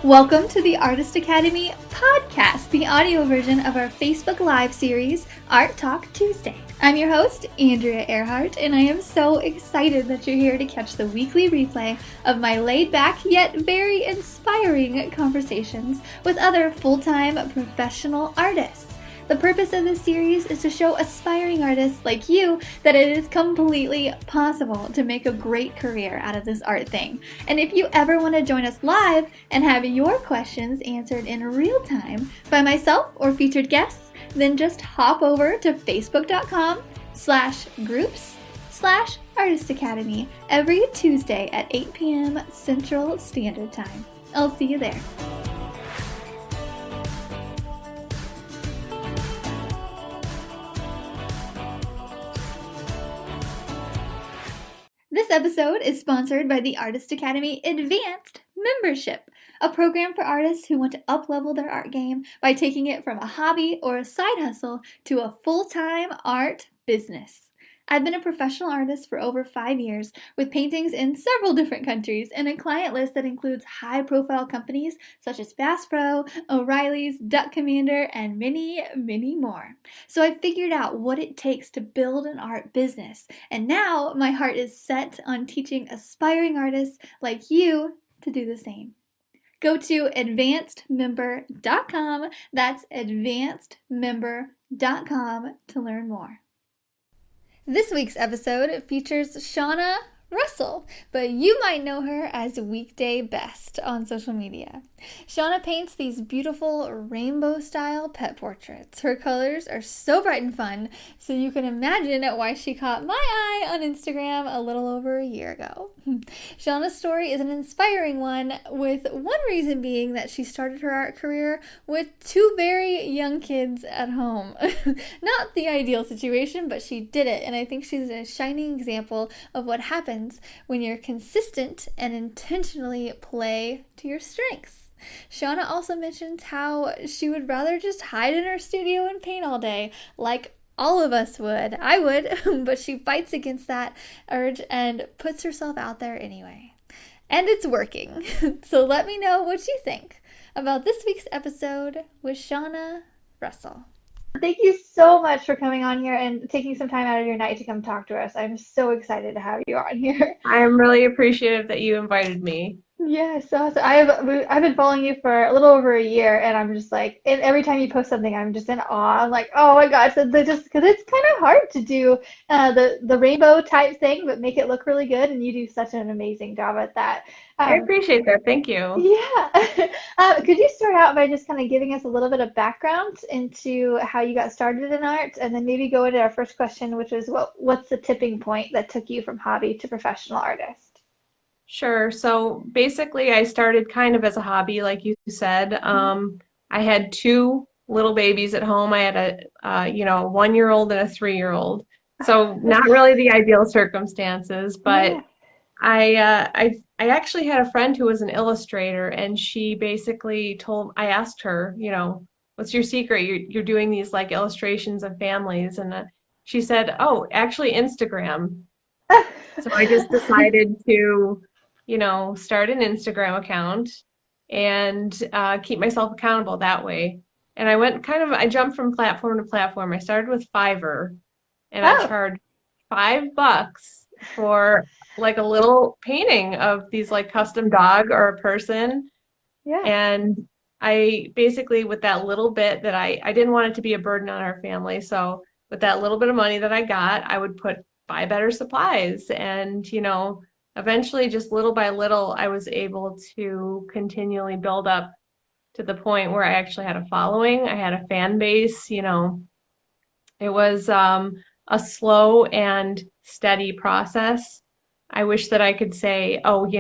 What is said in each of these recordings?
Welcome to the Artist Academy podcast, the audio version of our Facebook Live series, Art Talk Tuesday. I'm your host, Andrea Earhart, and I am so excited that you're here to catch the weekly replay of my laid-back yet very inspiring conversations with other full-time professional artists. The purpose of this series is to show aspiring artists like you that it is completely possible to make a great career out of this art thing. And if you ever want to join us live and have your questions answered in real time by myself or featured guests, then just hop over to facebook.com/groups/Artist Academy every Tuesday at 8 p.m. Central Standard Time. I'll see you there. This episode is sponsored by the Artist Academy Advanced Membership, a program for artists who want to up-level their art game by taking it from a hobby or a side hustle to a full-time art business. I've been a professional artist for over 5 years with paintings in several different countries and a client list that includes high-profile companies such as Bass Pro, O'Reilly's, Duck Commander, and many, many more. So I figured out what it takes to build an art business, and now my heart is set on teaching aspiring artists like you to do the same. Go to advancedmember.com, that's advancedmember.com to learn more. This week's episode features Shaunna Russell, but you might know her as Weekday Best on social media. Shaunna paints these beautiful rainbow-style pet portraits. Her colors are so bright and fun, so you can imagine why she caught my eye on Instagram a little over a year ago. Shaunna's story is an inspiring one, with one reason being that she started her art career with 2 very young kids at home. Not the ideal situation, but she did it, and I think she's a shining example of what happens when you're consistent and intentionally play to your strengths. Shaunna also mentions how she would rather just hide in her studio and paint all day, like all of us would. I would, but she fights against that urge and puts herself out there anyway. And it's working. So let me know what you think about this week's episode with Shaunna Russell. Thank you so much for coming on here and taking some time out of your night to come talk to us. I'm so excited to have you on here. I'm really appreciative that you invited me. Yes, awesome. I've been following you for a little over a year, and I'm just like, and every time you post something, I'm just in awe. I'm like, oh my gosh, just because it's kind of hard to do the rainbow type thing, but make it look really good, and you do such an amazing job at that. I appreciate that. Thank you. Yeah. Could you start out by just kind of giving us a little bit of background into how you got started in art, and then maybe go into our first question, which is what's the tipping point that took you from hobby to professional artist? Sure. So basically, I started kind of as a hobby, like you said. I had 2 little babies at home. I had a 1-year-old and a 3-year-old. So not really the ideal circumstances, but yeah. I actually had a friend who was an illustrator, and she basically I asked her, what's your secret? You're doing these like illustrations of families, and she said, oh, actually Instagram. So I just decided to start an Instagram account and keep myself accountable that way. And I jumped from platform to platform. I started with Fiverr, and I charged $5 for like a little painting of these like custom dog or a person. Yeah. And I basically, with that little bit that I didn't want it to be a burden on our family. So with that little bit of money that I got, I would buy better supplies, and eventually, just little by little, I was able to continually build up to the point where I actually had a following. I had a fan base. It was a slow and steady process. I wish that I could say, oh,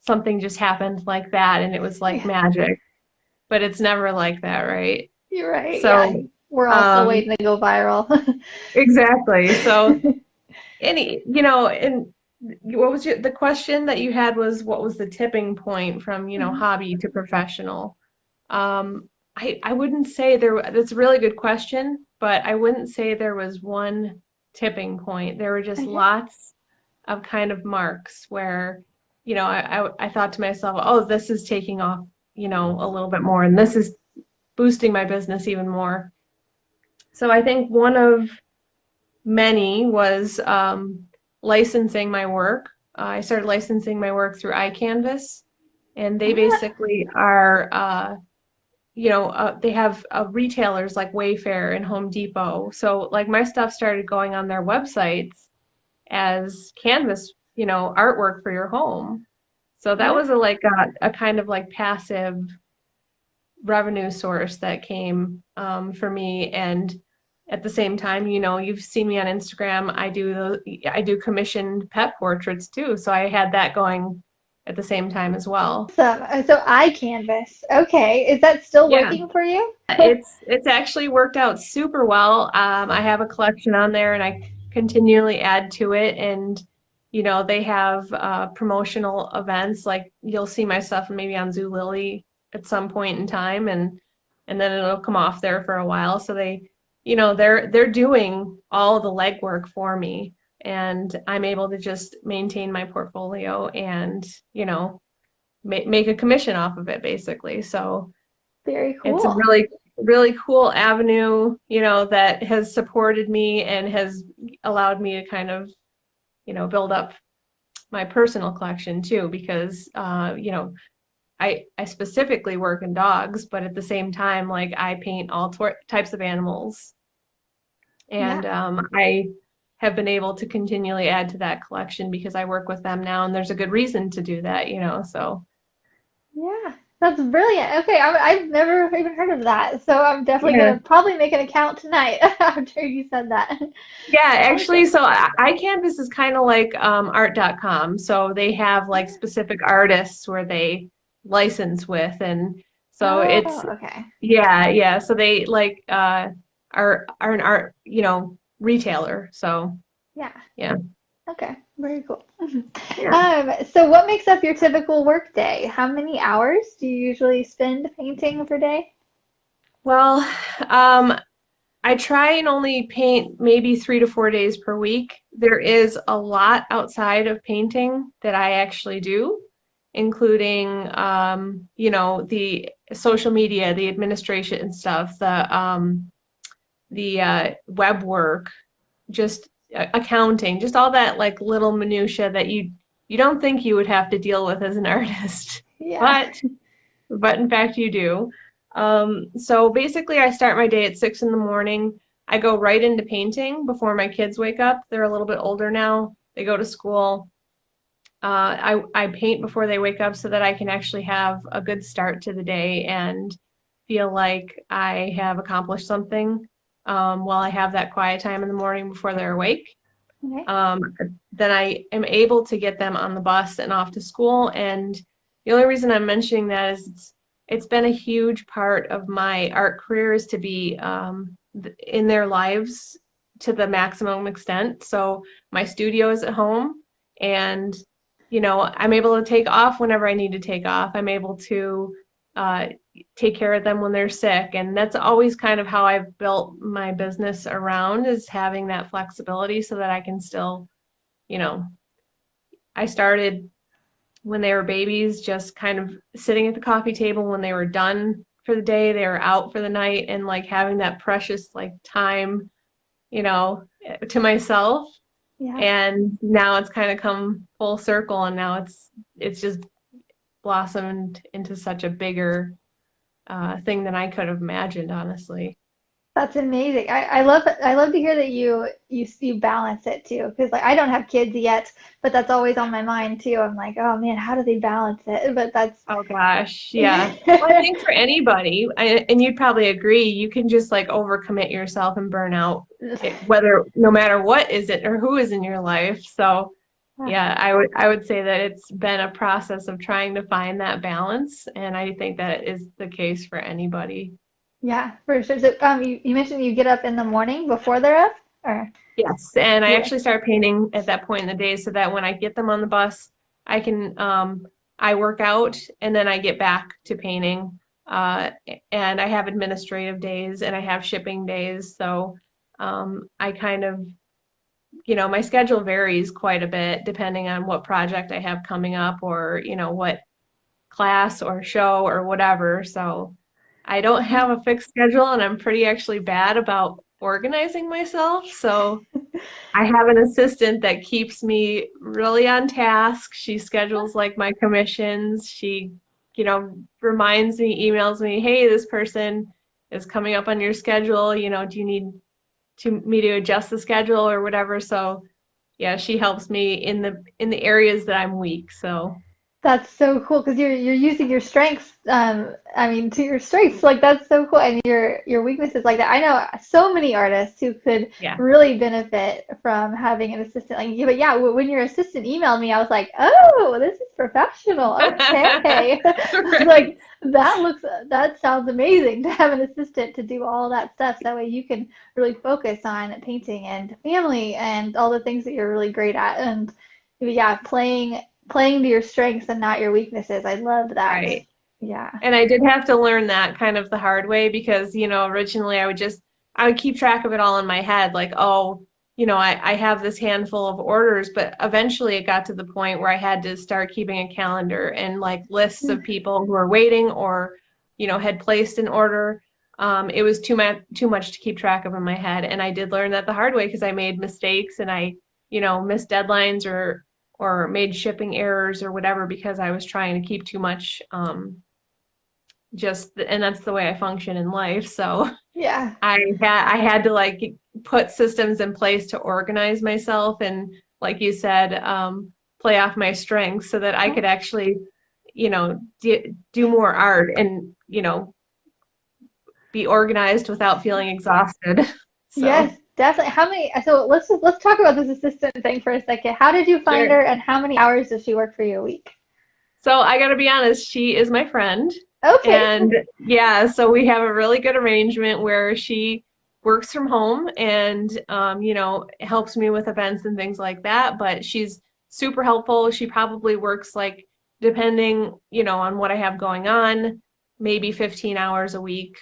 something just happened like that and it was like magic, but it's never like that, right? You're right. So yeah. We're also waiting to go viral. Exactly. So and what was the question that you had was, what was the tipping point from, hobby to professional? I wouldn't say that's a really good question, but I wouldn't say there was one tipping point. There were just lots of kind of marks where, I thought to myself, oh, this is taking off, a little bit more. And this is boosting my business even more. So I think one of many was licensing my work. I started licensing my work through iCanvas, and they Ah, basically are, they have retailers like Wayfair and Home Depot. So like my stuff started going on their websites as canvas, artwork for your home. So that yeah, was a kind of like passive revenue source that came for me. And at the same time, you've seen me on Instagram. I do commissioned pet portraits too. So I had that going at the same time as well. awesome. So iCanvas. Okay, is that still Yeah. working for you? It's actually worked out super well. I have a collection on there and I continually add to it. And, they have promotional events like you'll see my stuff maybe on Zulily at some point in time and then it'll come off there for a while. So they're doing all the legwork for me and I'm able to just maintain my portfolio and, make a commission off of it basically. So Very it's a cool. really, really cool avenue, that has supported me and has allowed me to kind of, build up my personal collection too, because, I specifically work in dogs, but at the same time, like I paint all types of animals. Yeah. And I have been able to continually add to that collection because I work with them now, and there's a good reason to do that, so Yeah, that's brilliant. Okay, I've never even heard of that. So I'm definitely yeah. gonna probably make an account tonight after you said that. Yeah, actually, Awesome. so iCanvas is kind of like art.com. So they have like specific artists where they license with. And so it's, Oh, okay. yeah. So they like are an art, retailer. So Yeah. yeah. Okay. Very cool. Yeah. So what makes up your typical work day? How many hours do you usually spend painting per day? Well, um, I try and only paint maybe 3 to 4 days per week. There is a lot outside of painting that I actually do, including, the social media, the administration and stuff, the web work, just accounting, just all that like little minutia that you don't think you would have to deal with as an artist, Yeah. but in fact you do. So basically, I start my day at 6 in the morning. I go right into painting before my kids wake up. They're a little bit older now. They go to school. I paint before they wake up so that I can actually have a good start to the day and feel like I have accomplished something while I have that quiet time in the morning before they're awake. Okay. Um, then I am able to get them on the bus and off to school. And the only reason I'm mentioning that is it's been a huge part of my art career is to be in their lives to the maximum extent. So my studio is at home and I'm able to take off whenever I need to take off. I'm able to uh, take care of them when they're sick. And that's always kind of how I've built my business around is having that flexibility so that I can still, you know, I started when they were babies, just kind of sitting at the coffee table when they were done for the day, they were out for the night and like having that precious like time, to myself. Yeah. And now it's kind of come full circle and now it's just blossomed into such a bigger thing than I could have imagined, honestly. That's amazing. I love to hear that you balance it too, because like I don't have kids yet, but that's always on my mind too. I'm like, oh man, how do they balance it? But that's Oh gosh, yeah. Well, I think for anybody, and you'd probably agree, you can just like overcommit yourself and burn out, whether no matter what is it or who is in your life. So, yeah, I would say that it's been a process of trying to find that balance, and I think that is the case for anybody. yeah, for sure. So you mentioned you get up in the morning before they're up, or Yes, and I yeah, actually start painting at that point in the day so that when I get them on the bus, I can I work out and then I get back to painting. Uh, and I have administrative days and I have shipping days, so I kind of, my schedule varies quite a bit depending on what project I have coming up or, what class or show or whatever. So I don't have Yeah. a fixed schedule and I'm pretty actually bad about organizing myself. So I have an assistant that keeps me really on task. She schedules like my commissions. She, reminds me, emails me, hey, this person is coming up on your schedule. Do you need me to adjust the schedule or whatever? So yeah, she helps me in the areas that I'm weak. So That's so cool because you're using your strengths. I mean, to your strengths, like that's so cool, and your weaknesses like that. I know so many artists who could yeah. really benefit from having an assistant like you. But yeah, when your assistant emailed me, I was like, oh, this is professional. Okay, I was Right. like, that sounds amazing to have an assistant to do all that stuff. So that way you can really focus on painting and family and all the things that you're really great at. And yeah, playing to your strengths and not your weaknesses. I love that. Right. Yeah. And I did have to learn that kind of the hard way because, originally I would keep track of it all in my head, like, oh, I have this handful of orders, but eventually it got to the point where I had to start keeping a calendar and like lists of people who are waiting or, had placed an order. It was too much to keep track of in my head. And I did learn that the hard way because I made mistakes and I, missed deadlines or made shipping errors or whatever because I was trying to keep too much and that's the way I function in life. So Yeah. I had to like put systems in place to organize myself and like you said, play off my strengths so that I Yeah. could actually, do more art and, be organized without feeling exhausted. Yes, So definitely. How many? So let's talk about this assistant thing for a second. How did you find sure. her, and how many hours does she work for you a week? So I got to be honest, she is my friend. Okay. And yeah, so we have a really good arrangement where she works from home and, helps me with events and things like that. But she's super helpful. She probably works like, depending, on what I have going on, maybe 15 hours a week.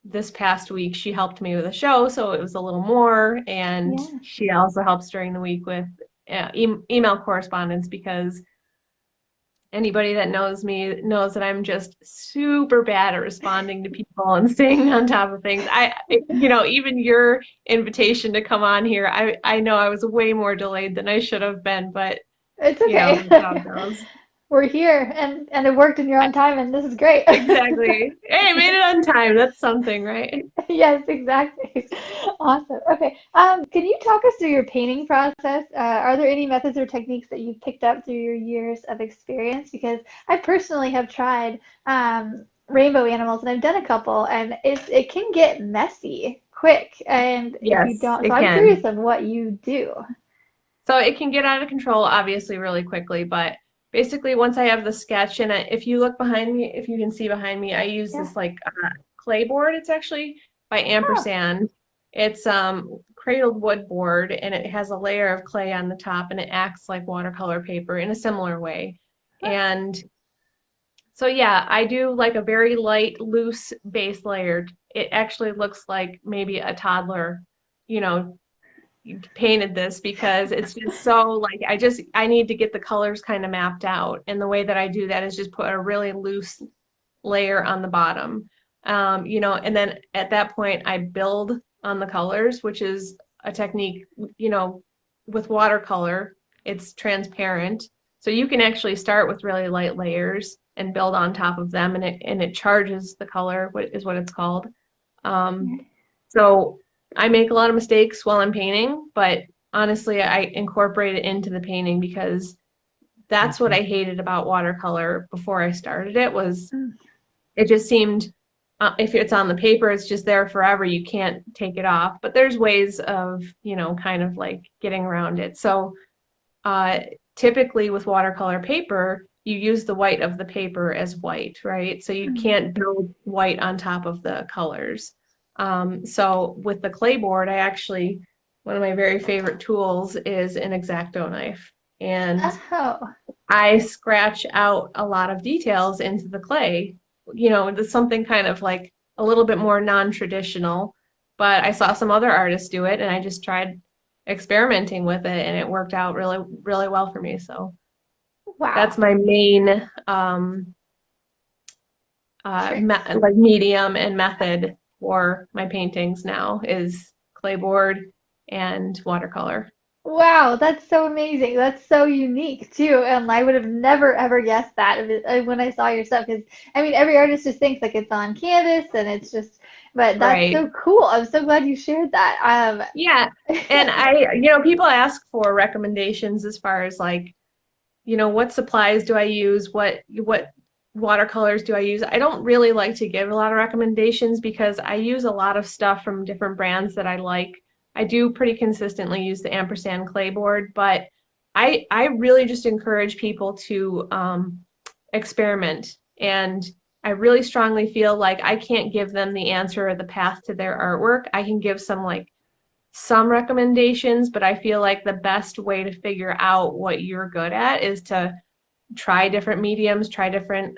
This past week, she helped me with a show, so it was a little more. And Yeah. she also helps during the week with email correspondence because anybody that knows me knows that I'm just super bad at responding to people and staying on top of things. Even your invitation to come on here, I know I was way more delayed than I should have been, but It's that's how okay. it goes. We're here, and it worked, and you're on time, and this is great. Exactly. Hey, made it on time. That's something, right? Yes, exactly. Awesome. Okay. Can you talk us through your painting process? Are there any methods or techniques that you've picked up through your years of experience? Because I personally have tried rainbow animals, and I've done a couple, and it can get messy quick. And if you Yes, don't, so it I'm curious can. of what you do. So it can get out of control, obviously, really quickly. But basically, once I have the sketch, and if you look behind me, if you can see behind me, I use Yeah. this like clay board. It's actually by Oh, Ampersand. It's cradled wood board, and it has a layer of clay on the top, and it acts like watercolor paper in a similar way. huh. And so yeah, I do like a very light, loose base layer. It actually looks like maybe a toddler, you know, painted this because it's just so like I need to get the colors kind of mapped out. And the way that I do that is just put a really loose layer on the bottom. And then at that point I build on the colors, which is a technique, you know, with watercolor, it's transparent. So you can actually start with really light layers and build on top of them and it charges the color, what is what it's called. Um, so I make a lot of mistakes while I'm painting, but honestly, I incorporate it into the painting because that's what I hated about watercolor before I started it was Mm. it just seemed if it's on the paper, it's just there forever. You can't take it off. But there's ways of, kind of like getting around it. So uh, typically with watercolor paper, you use the white of the paper as white, right? So you Mm. can't build white on top of the colors. So with the clay board, one of my very favorite tools is an X-Acto knife. And Oh, I scratch out a lot of details into the clay. It's something kind of like a little bit more non-traditional, but I saw some other artists do it and I just tried experimenting with it and it worked out really, really well for me. So That's Wow. my main Tricks. like medium and method for my paintings now is clay and watercolor. Wow, that's so amazing. That's so unique too. And I would have never ever guessed that when I saw your stuff. Because I mean, every artist just thinks like it's on canvas and it's just, but that's Right. so cool. I'm so glad you shared that. Yeah. And people ask for recommendations as far as like, what supplies do I use? What watercolors do I use? I don't really like to give a lot of recommendations because I use a lot of stuff from different brands that I like. I do pretty consistently use the ampersand clay board, but I really just encourage people to experiment. And I really strongly feel like I can't give them the answer or the path to their artwork. I can give some recommendations, but I feel like the best way to figure out what you're good at is to try different mediums, try different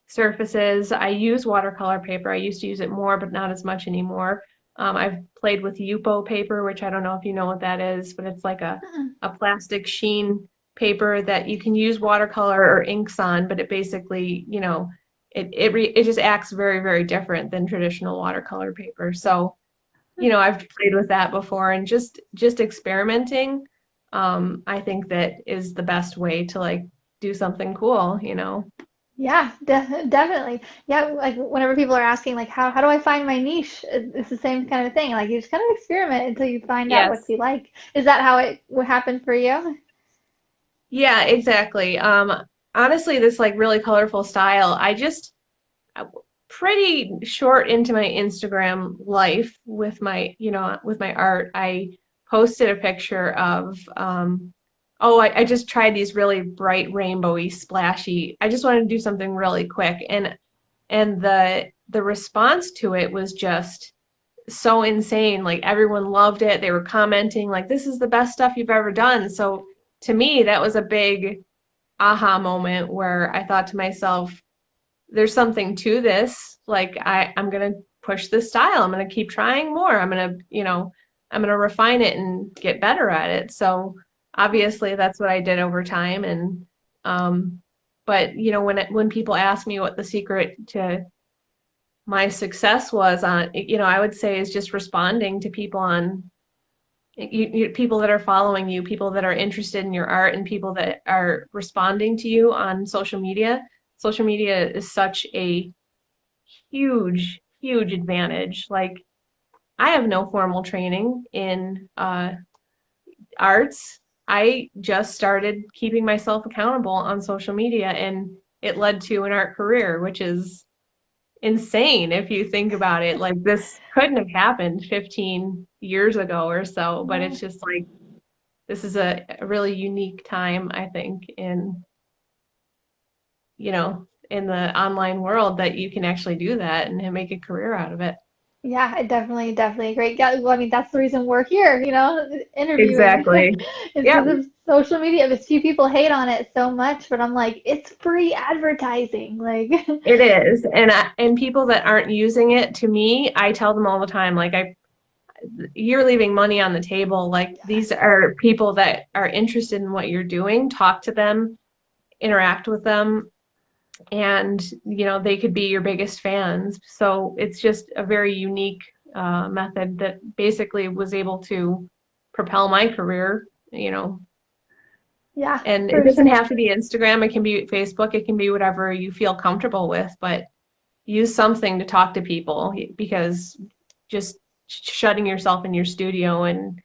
surfaces. I use watercolor paper. I used to use it more, but not as much anymore. I've played with Yupo paper, which I don't know if you know what that is, but it's like a plastic sheen paper that you can use watercolor or inks on, but it basically, it just acts very, very different than traditional watercolor paper. So, I've played with that before and just experimenting, I think that is the best way to like do something cool. Yeah, definitely. Yeah, like whenever people are asking like how do I find my niche? It's the same kind of thing. Like you just kind of experiment until you find out what Yes. you like. Is that how it would happen for you? Yeah, exactly. Honestly, this like really colorful style, pretty short into my Instagram life with my art, I posted a picture of, I just tried these really bright, rainbowy, splashy. I just wanted to do something really quick, and the response to it was just so insane. Like everyone loved it. They were commenting like, "This is the best stuff you've ever done." So to me, that was a big aha moment where I thought to myself, there's something to this. Like I'm gonna push this style. I'm gonna keep trying more. I'm gonna refine it and get better at it. So obviously that's what I did over time. And but when people ask me what the secret to my success was on, I would say is just responding to people on people that are following you, people that are interested in your art, and people that are responding to you on social media. Social media is such a huge, huge advantage. Like, I have no formal training in arts. I just started keeping myself accountable on social media, and it led to an art career, which is insane if you think about it. Like, this couldn't have happened 15 years ago or so, but it's Wow. just like this is a really unique time, I think, in the online world that you can actually do that and make a career out of it. Yeah, I definitely agree. Yeah, well, I mean, that's the reason we're here, interviewing. Exactly. It's Yeah, because of social media. But few people hate on it so much, but I'm like, it's free advertising. Like, it is. And people that aren't using it, to me, I tell them all the time, like you're leaving money on the table. Like these are people that are interested in what you're doing. Talk to them, interact with them, and they could be your biggest fans. So it's just a very unique method that basically was able to propel my career. yeah, And it for doesn't sure. have to be Instagram, it can be Facebook, it can be whatever you feel comfortable with, but use something to talk to people because just shutting yourself in your studio and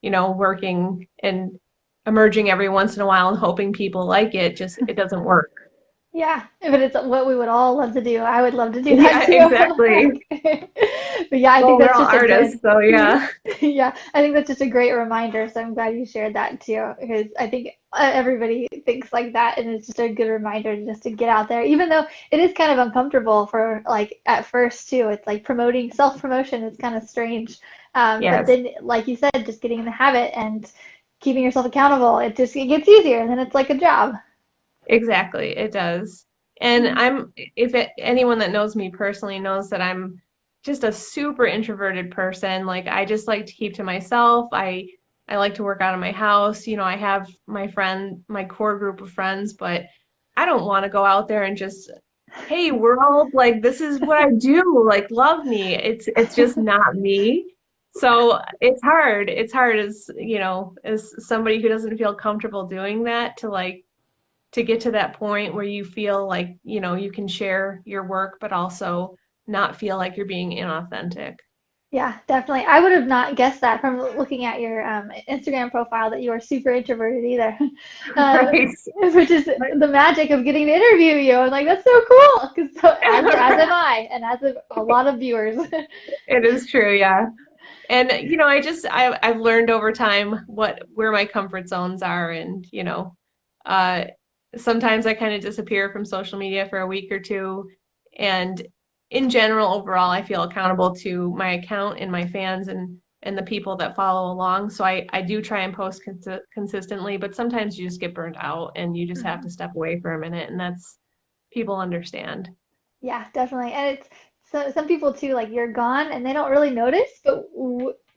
working and emerging every once in a while and hoping people like it, just it doesn't work. Yeah, but it's what we would all love to do. I would love to do that Yeah, too. exactly. But yeah, I think Well, we're that's all just a artists, good, so yeah. yeah, I think that's just a great reminder. So I'm glad you shared that too, because I think everybody thinks like that, and it's just a good reminder just to get out there, even though it is kind of uncomfortable for like at first too. It's like promoting self-promotion is kind of strange. But Yes, then, like you said, just getting in the habit and keeping yourself accountable, it gets easier, and then it's like a job. exactly. It does. And anyone that knows me personally knows that I'm just a super introverted person. Like I just like to keep to myself. I like to work out of my house. I have my core group of friends, but I don't want to go out there and just, hey, we're all like, this is what I do, like, love me. It's just not me. So it's hard. It's hard as somebody who doesn't feel comfortable doing that to get to that point where you feel like, you can share your work, but also not feel like you're being inauthentic. Yeah, definitely. I would have not guessed that from looking at your Instagram profile that you are super introverted either, um, Right. which is the magic of getting to interview you. I'm like, that's so cool, because as am I, and as a lot of viewers. It is true, yeah. And I've learned over time where my comfort zones are, and uh sometimes I kind of disappear from social media for a week or two, and in general overall I feel accountable to my account and my fans and the people that follow along. So I do try and post consistently, but sometimes you just get burnt out and you just have to step away for a minute, and that's people understand. Yeah, definitely. And it's so some people too, like you're gone and they don't really notice, but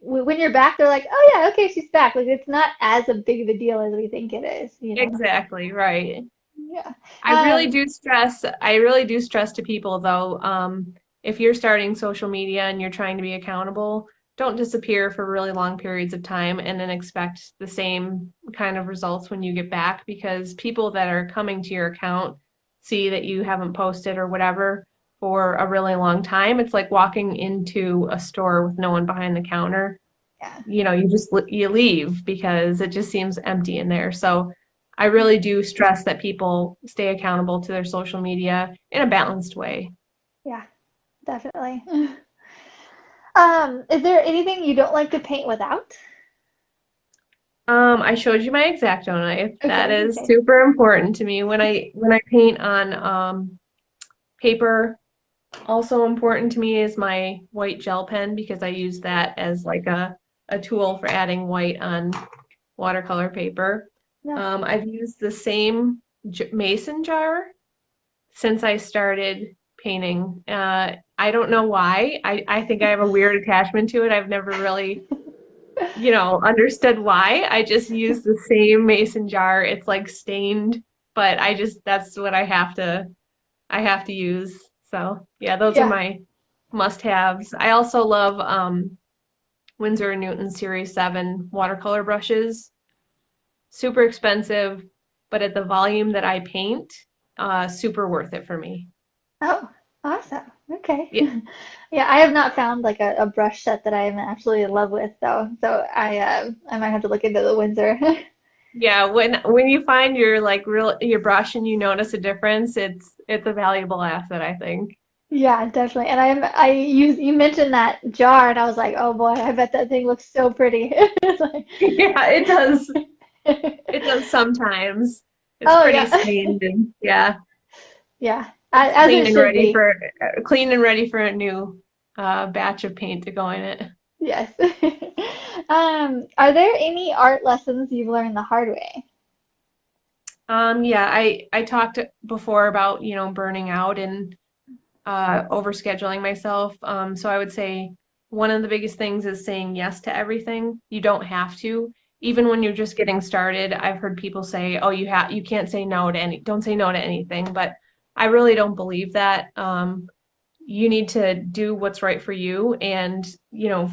when you're back, they're like, "Oh yeah, okay, she's back." Like it's not as a big of a deal as we think it is, you know. Exactly, right. Yeah. I Um, really do stress to people though, if you're starting social media and you're trying to be accountable, don't disappear for really long periods of time and then expect the same kind of results when you get back, because people that are coming to your account see that you haven't posted or whatever for a really long time. It's like walking into a store with no one behind the counter. yeah. You leave because it just seems empty in there. So I really do stress that people stay accountable to their social media in a balanced way. Yeah, definitely. Is there anything you don't like to paint without? I showed you my X-Acto knife. That Okay, is okay. super important to me when I paint on paper. Also important to me is my white gel pen, because I use that as like a tool for adding white on watercolor paper. No. I've used the same mason jar since I started painting. I don't know why. I think I have a weird attachment to it. I've never really, understood why. I just use the same mason jar. It's like stained, but that's what I have to use. So yeah, those are Yeah. my must-haves. I also love Winsor& and Newton Series 7 watercolor brushes. Super expensive, but at the volume that I paint, super worth it for me. Oh, awesome. Okay. Yeah, Yeah, I have not found like a brush set that I am absolutely in love with though. So I might have to look into the Windsor. yeah. When you find your brush and you notice a difference, it's a valuable asset, I think. Yeah, definitely. And you mentioned that jar and I was like, "Oh boy, I bet that thing looks so pretty." It's like Yeah, it does. It does sometimes. It's Oh pretty yeah. stained and yeah, Yeah. it's As it should be. clean and ready for a new batch of paint to go in it. Yes. Are there any art lessons you've learned the hard way? Yeah, I talked before about, burning out and overscheduling myself. So I would say one of the biggest things is saying yes to everything. You don't have to. Even when you're just getting started, I've heard people say, "Oh, you can't say no to don't say no to anything." But I really don't believe that. You need to do what's right for you and,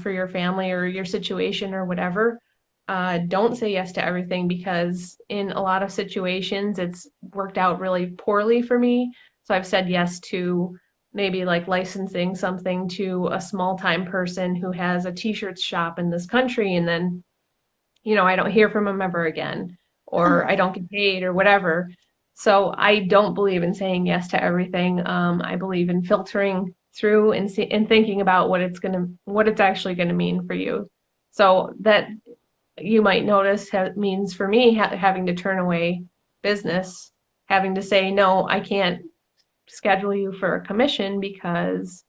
for your family or your situation or whatever. Don't say yes to everything, because in a lot of situations it's worked out really poorly for me. So I've said yes to maybe like licensing something to a small time person who has a t-shirt shop in this country, and then, I don't hear from them ever again, or I don't get paid or whatever. So I don't believe in saying yes to everything. I believe in filtering through and thinking about what it's actually gonna mean for you. So that you might notice means for me having to turn away business, having to say no, I can't schedule you for a commission because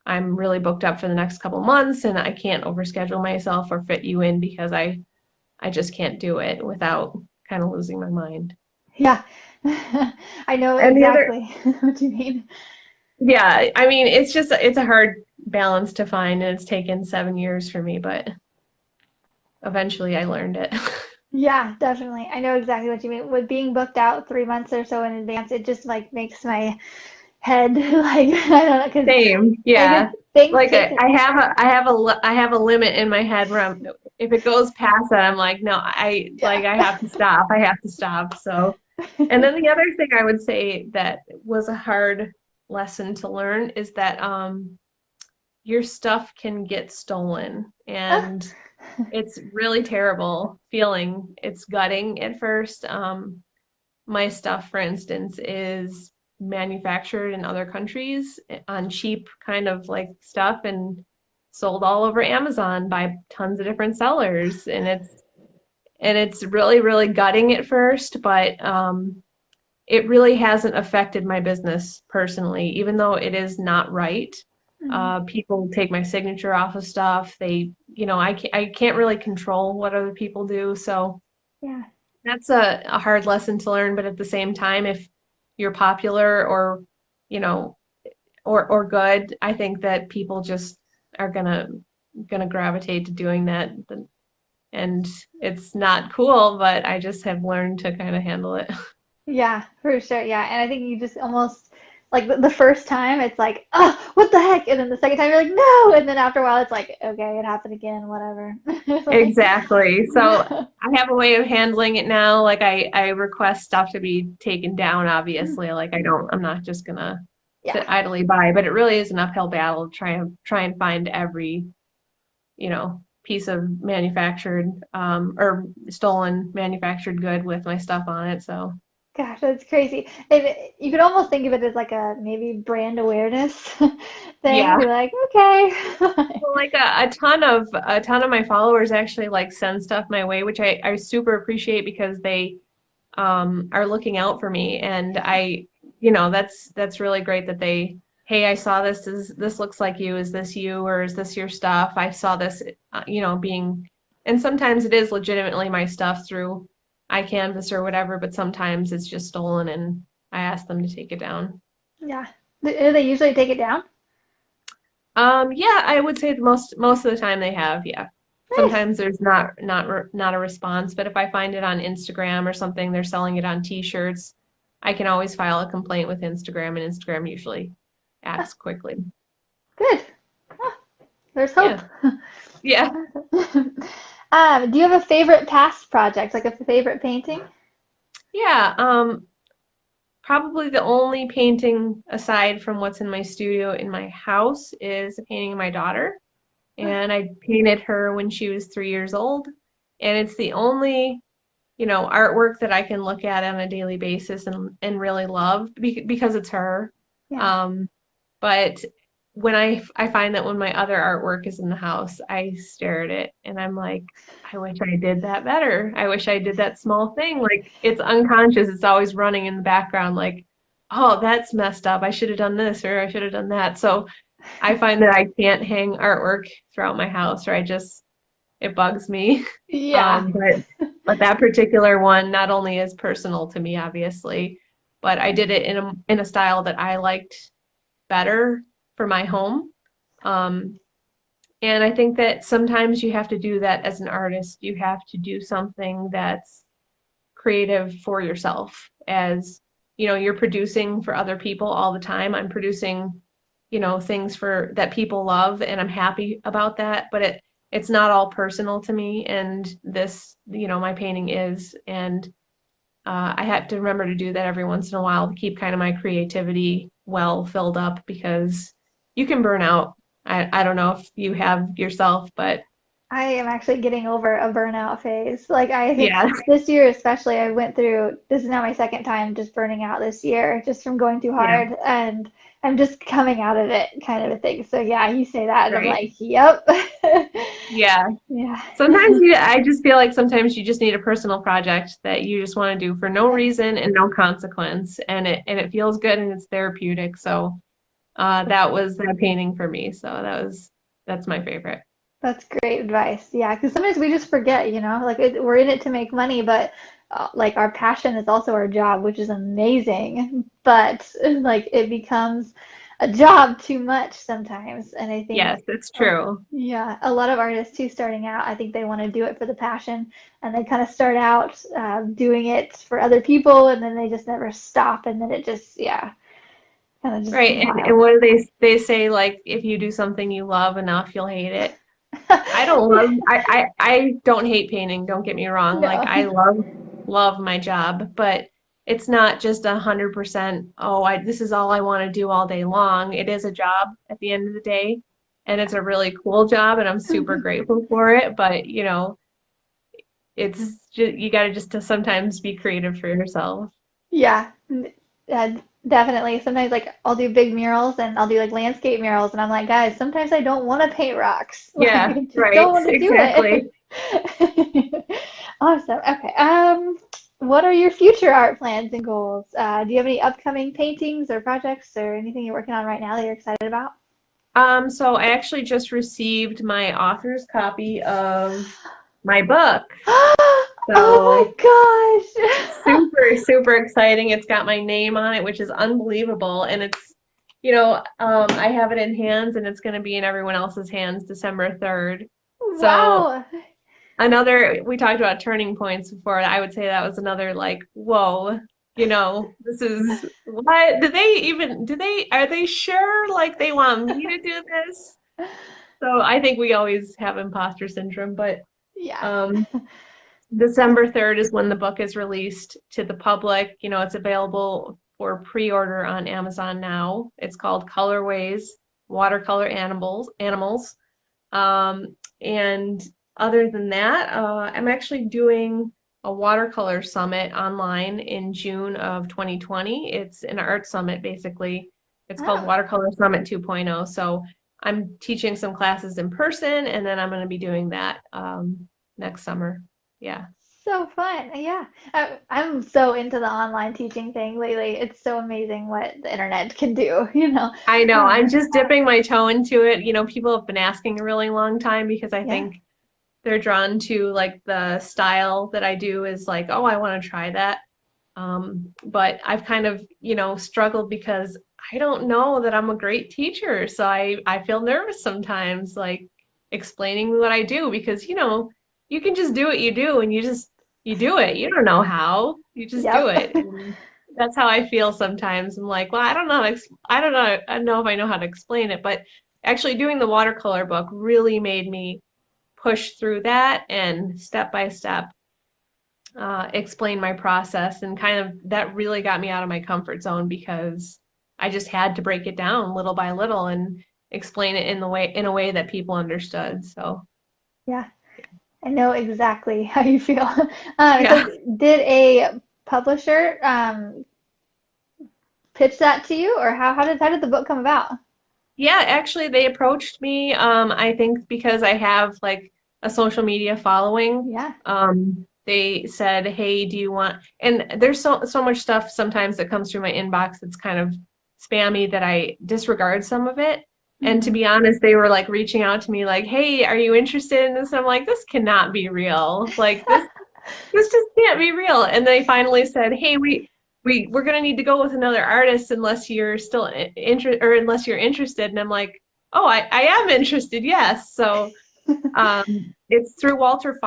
I'm really booked up for the next couple months and I can't overschedule myself or fit you in because I just can't do it without kind of losing my mind. Yeah. I know And the other, exactly what you mean. yeah, I mean, it's a hard balance to find, and it's taken 7 years for me, but eventually I learned it. Yeah, definitely. I know exactly what you mean. With being booked out 3 months or so in advance, it just like makes my head like I don't know because Same. I Yeah. just things Like take I have a limit in my head where if it goes past that, I'm like, no, yeah. I have to stop. I have to stop. So, and then the other thing I would say that was a hard lesson to learn is that your stuff can get stolen, and it's really terrible feeling. It's gutting at first. My stuff, for instance, is manufactured in other countries on cheap kind of like stuff and sold all over Amazon by tons of different sellers. And it's really, really gutting at first, but it really hasn't affected my business personally, even though it is not right. Mhm. People take my signature off of stuff. They, I can't really control what other people do. So Yeah. that's a hard lesson to learn, but at the same time, if you're popular or, you know, or good, I think that people just are gonna gravitate to doing that. And it's not cool, but I just have learned to kind of handle it. Yeah, for sure. Yeah. And I think you just almost like the first time it's like, oh, what the heck? And then the second time you're like, no. And then after a while it's like, okay, it happened again, whatever. Like, Exactly. So I have a way of handling it now. Like I request stuff to be taken down, obviously. Like I'm not just gonna sit yeah. idly by, but it really is an uphill battle to try and find every, piece of manufactured or stolen manufactured good with my stuff on it. So Gosh, that's crazy. And you could almost think of it as like a maybe brand awareness thing. yeah. You're like, okay. Well, like a ton of my followers actually like send stuff my way, which I super appreciate because they are looking out for me. And that's really great that hey, I saw this. This looks like you? Is this you, or is this your stuff? I saw this, and sometimes it is legitimately my stuff through iCanvas or whatever, but sometimes it's just stolen, and I ask them to take it down. Yeah. Do they usually take it down? Yeah, I would say most of the time they have, yeah. Nice. Sometimes there's not a response, but if I find it on Instagram or something, they're selling it on t-shirts, I can always file a complaint with Instagram, and Instagram usually Ah, acts quickly. good. Ah, there's hope. Yeah. Yeah. Do you have a favorite past project, like a favorite painting? Yeah. Probably the only painting aside from what's in my studio in my house is a painting of my daughter. Ah, And I painted her when she was 3 years old. And it's the only artwork that I can look at on a daily basis and really love because it's her. yeah. Um, but when I find that when my other artwork is in the house, I stare at it and I'm like, I wish I did that better. I wish I did that small thing. Like it's unconscious. It's always running in the background, like, oh, that's messed up. I should have done this or I should have done that. So I find that I can't hang artwork throughout my house, or it bugs me. Yeah. But that particular one not only is personal to me, obviously, but I did it in a style that I liked better for my home. Um, and I think that sometimes you have to do that as an artist. You have to do something that's creative for yourself. As you're producing for other people all the time. I'm producing, things for that people love, and I'm happy about that. But it's not all personal to me, and this, my painting is, and I have to remember to do that every once in a while to keep kind of my creativity well filled up because you can burn out. I don't know if you have yourself, but I am actually getting over a burnout phase. Like I yeah, this year especially, I went through this is now my second time just burning out this year, just from going too yeah, hard and I'm just coming out of it kind of a thing. So yeah, you say that and I'm right. like, yep. Yeah. Yeah. I just feel like sometimes you just need a personal project that you just want to do for no Yeah. reason and no consequence, and it feels good and it's therapeutic. So that was that painting for me. So that's my favorite. That's great advice. Yeah, because sometimes we just forget, like we're in it to make money, but like our passion is also our job, which is amazing. But like it becomes a job too much sometimes. And I think, Yes, it's oh, true. yeah, a lot of artists too starting out, I think they want to do it for the passion, and they kind of start out doing it for other people, and then they just never stop, and then it just, yeah, kind of just Right. And wild. what do they say, like, if you do something you love enough, you'll hate it. I don't love I don't hate painting, don't get me wrong. Like No. I love my job, but it's not just 100%, oh, I this is all I want to do all day long. It is a job at the end of the day, and it's a really cool job and I'm super grateful for it, but it's just you got to just to sometimes be creative for yourself. Yeah, definitely. Sometimes, like, I'll do big murals and I'll do like landscape murals, and I'm like, guys, sometimes I don't want to paint rocks. Like, Yeah, I just right. don't want to do Exactly. it. Awesome. Okay. What are your future art plans and goals? Do you have any upcoming paintings or projects or anything you're working on right now that you're excited about? So I actually just received my author's copy of my book. Oh So my gosh. super, super exciting. It's got my name on it, which is unbelievable. And I have it in hands and it's going to be in everyone else's hands December 3rd. So Wow. we talked about turning points before. I would say that was another like, whoa, this is what, are they sure like they want me to do this? So I think we always have imposter syndrome, but Yeah. um, December 3rd is when the book is released to the public. It's available for pre-order on Amazon now. It's called Colorways, Watercolor Animals. And other than that, I'm actually doing a watercolor summit online in June of 2020. It's an art summit, basically. It's called Oh. Watercolor Summit 2.0. So I'm teaching some classes in person, and then I'm going to be doing that next summer. Yeah. So fun. Yeah. I'm so into the online teaching thing lately. It's so amazing what the internet can do, you know. I know. Uh, I'm just dipping my toe into it. People have been asking a really long time because I yeah. think they're drawn to like the style that I do is like, oh, I want to try that. But I've kind of, struggled because I don't know that I'm a great teacher. So I feel nervous sometimes, like explaining what I do because, you can just do what you do and you do it. You don't know how, you just do Yep. it. And that's how I feel sometimes. I'm like, well, I don't know. I don't know. I don't know if I know how to explain it, but actually doing the watercolor book really made me push through that and step by step explain my process and kind of that really got me out of my comfort zone because I just had to break it down little by little and explain it in a way that people understood. So Yeah. I know exactly how you feel. So yeah. did a publisher pitch that to you, or how did the book come about? Yeah, actually they approached me I think because I have like a social media following. Yeah. They said, "Hey, do you want?" And there's so much stuff sometimes that comes through my inbox that's kind of spammy that I disregard some of it. And to Hmm. be honest, they were like reaching out to me like, "Hey, are you interested in this?" And I'm like, "This cannot be real. Like this just can't be real." And they finally said, "Hey, we're gonna need to go with another artist unless you're still interested or unless you're interested." And I'm like, "Oh, I am interested, yes." So it's through Walter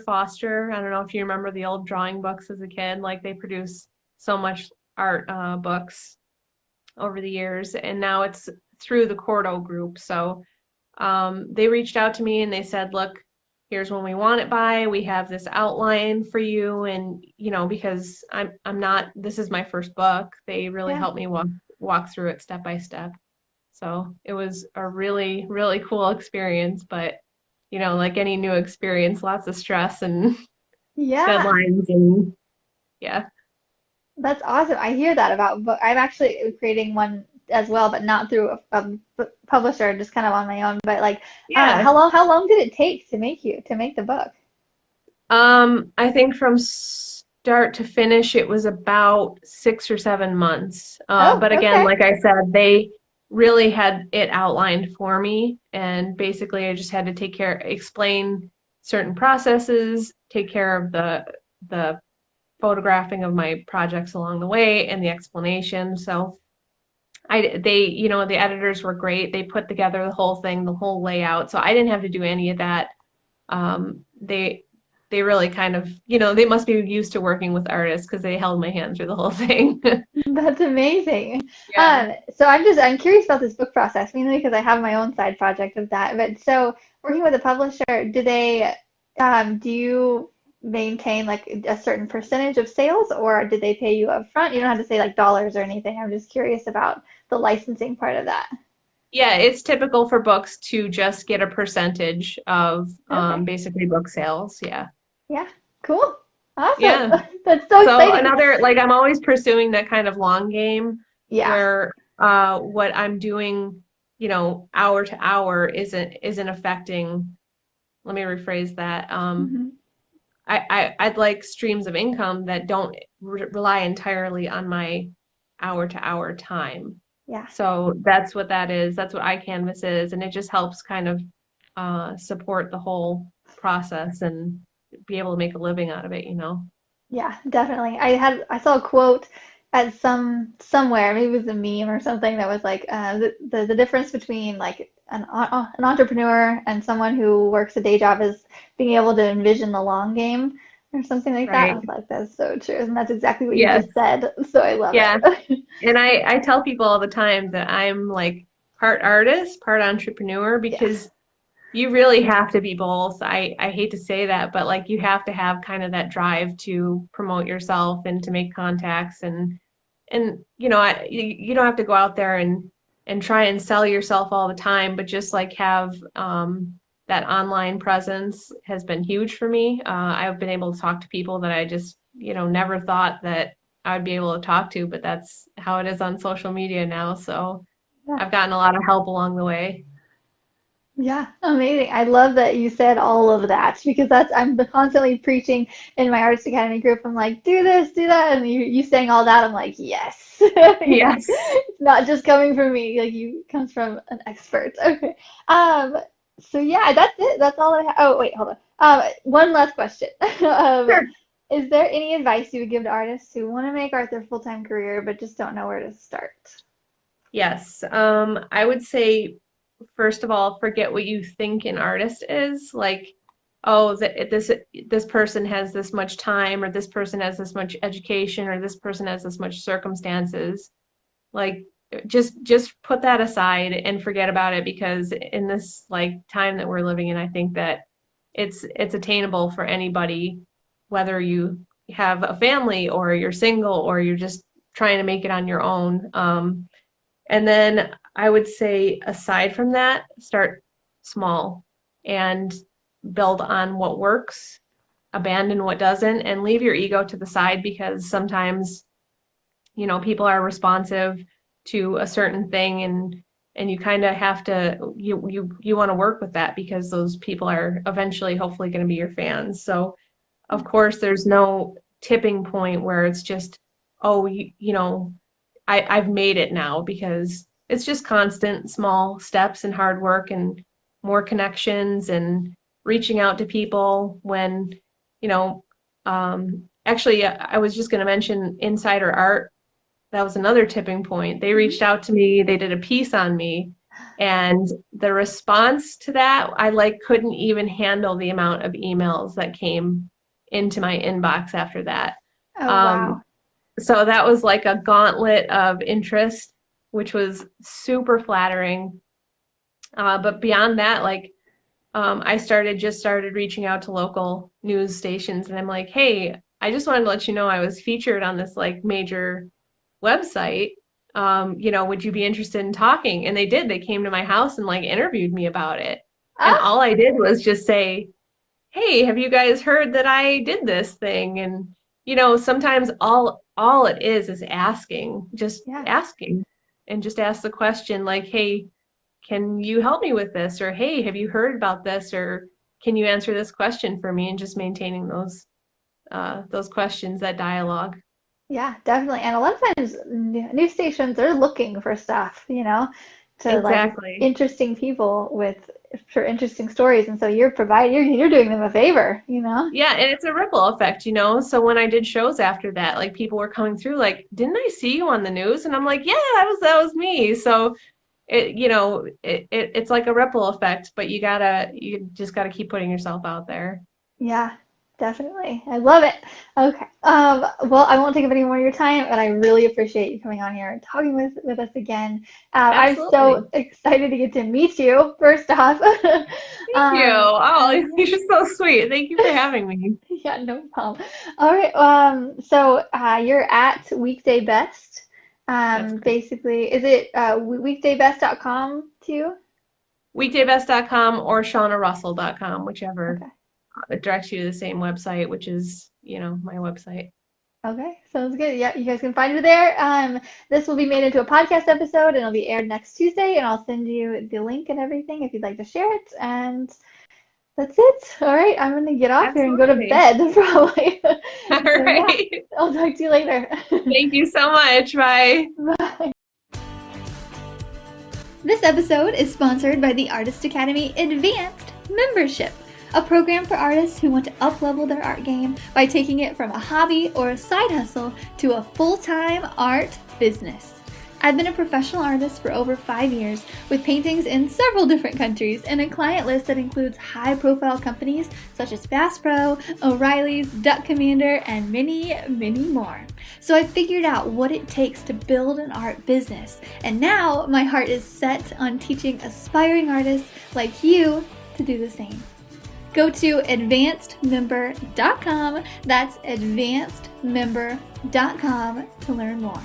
Foster. I don't know if you remember the old drawing books as a kid. Like they produce so much art books over the years, and now it's through the Cordo group. So they reached out to me and they said, "Look, here's when we want it by. We have this outline for you." And because I'm not. This is my first book. They really Yeah. helped me walk through it step by step. So it was a really, really cool experience. But like any new experience, lots of stress and Yeah. deadlines and yeah, That's awesome. I hear that about book. I'm actually creating one as well, but not through a publisher, just kind of on my own. But like, yeah. how long did it take to make the book? I think from start to finish, it was about 6 or 7 months. Oh, But again, okay. like I said, they really had it outlined for me, and basically, I just had to explain certain processes, take care of the photographing of my projects along the way, and the explanation. So the editors were great. They put together the whole thing, the whole layout. So I didn't have to do any of that. They really kind of, they must be used to working with artists because they held my hand through the whole thing. That's amazing. Yeah. So I'm curious about this book process, mainly because I have my own side project of that. But so working with a publisher, do you maintain like a certain percentage of sales, or did they pay you up front? You don't have to say like dollars or anything. I'm just curious about the licensing part of that. Yeah, it's typical for books to just get a percentage of Okay. basically book sales. Yeah. Yeah. Cool. Awesome. Yeah. That's so So exciting. another, like I'm always pursuing that kind of long game Yeah. where what I'm doing, hour to hour isn't affecting, let me rephrase that. Hmm. I'd like streams of income that don't rely entirely on my hour to hour time. Yeah. So that's what that is. That's what iCanvas is, and it just helps kind of support the whole process and be able to make a living out of it. Yeah, definitely. I saw a quote at somewhere, maybe it was a meme or something that was like the difference between like an entrepreneur and someone who works a day job is being able to envision the long game or something like that. I Right. was like, that's so true. And that's exactly what you Yes. just said. So I love Yeah. it. And I tell people all the time that I'm like part artist, part entrepreneur Yes. because you really have to be both. I hate to say that, but like you have to have kind of that drive to promote yourself and to make contacts and you don't have to go out there and try and sell yourself all the time, but just like have that online presence has been huge for me. I've been able to talk to people that I just never thought that I would be able to talk to, but that's how it is on social media now. So Yeah. I've gotten a lot of help along the way. Yeah, amazing. I love that you said all of that because I'm constantly preaching in my Artist Academy group. I'm like, do this, do that, and you saying all that. I'm like, yes. Yeah, Yes. it's not just coming from me. Like you comes from an expert. Okay. Um. So yeah, that's it. That's all I have. Oh wait, hold on. One last question. Sure. Is there any advice you would give to artists who want to make art their full-time career but just don't know where to start? Yes. I would say, first of all, forget what you think an artist is. Like, oh, this person has this much time, or this person has this much education, or this person has this much circumstances. Like, just put that aside and forget about it because in this like time that we're living in, I think that it's attainable for anybody, whether you have a family or you're single or you're just trying to make it on your own. And then I would say, aside from that, start small and build on what works, abandon what doesn't, and leave your ego to the side because sometimes, people are responsive to a certain thing and you kind of have to you want to work with that because those people are eventually hopefully going to be your fans. So of course there's no tipping point where it's just, oh, I've made it now because it's just constant small steps and hard work and more connections and reaching out to people when, you know, actually, I was just going to mention Insider Art. That was another tipping point. They Mhm. reached out to me, they did a piece on me, and the response to that, I like couldn't even handle the amount of emails that came into my inbox after that. Oh, wow. Um, so that was like a gauntlet of interest, which was super flattering. But beyond that, like I started reaching out to local news stations, and I'm like, hey, I just wanted to let you know I was featured on this like major website. Would you be interested in talking? And they did. They came to my house and like interviewed me about it. And Ah, all I did was just say, hey, have you guys heard that I did this thing? And sometimes all it is asking, just yeah. asking, and just ask the question like, hey, can you help me with this? Or hey, have you heard about this? Or can you answer this question for me? And just maintaining those questions, that dialogue. Yeah, definitely. And a lot of times news stations are looking for stuff, you know. to like Exactly. interesting people for interesting stories, and so you're doing them a favor, you know? Yeah, and it's a ripple effect, you know. So when I did shows after that, like people were coming through like, "Didn't I see you on the news?" And I'm like, "Yeah, that was me." So it's like a ripple effect, but you just gotta keep putting yourself out there. Yeah, definitely. I love it. Okay. Well, I won't take up any more of your time, but I really appreciate you coming on here and talking with us again. I'm Absolutely. so excited to get to meet you, first off. Thank you. Oh, Yeah, you're just so sweet. Thank you for having me. yeah, no problem. All right. So you're at Weekday Best. That's correct. Basically, is it weekdaybest.com too? Weekdaybest.com or ShaunaRussell.com, whichever Okay. directs you to the same website, which is, my website. Okay, sounds good. Yeah, you guys can find me there. This will be made into a podcast episode and it'll be aired next Tuesday, and I'll send you the link and everything if you'd like to share it. And that's it. All right, I'm gonna get off here and go to Absolutely. bed probably. All So yeah, right. I'll talk to you later. Thank you so much. Bye. Bye. This episode is sponsored by the Artist Academy Advanced Membership, a program for artists who want to uplevel their art game by taking it from a hobby or a side hustle to a full-time art business. I've been a professional artist for over 5 years with paintings in several different countries and a client list that includes high-profile companies such as Bass Pro, O'Reilly's, Duck Commander, and many, many more. So I figured out what it takes to build an art business, and now my heart is set on teaching aspiring artists like you to do the same. Go to advancedmember.com, that's advancedmember.com to learn more.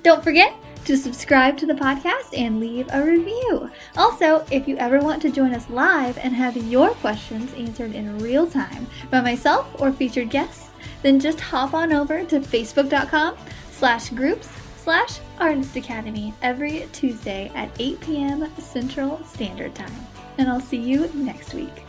Don't forget to subscribe to the podcast and leave a review. Also, if you ever want to join us live and have your questions answered in real time by myself or featured guests, then just hop on over to facebook.com/groups/Artist Academy every Tuesday at 8 p.m. Central Standard Time. And I'll see you next week.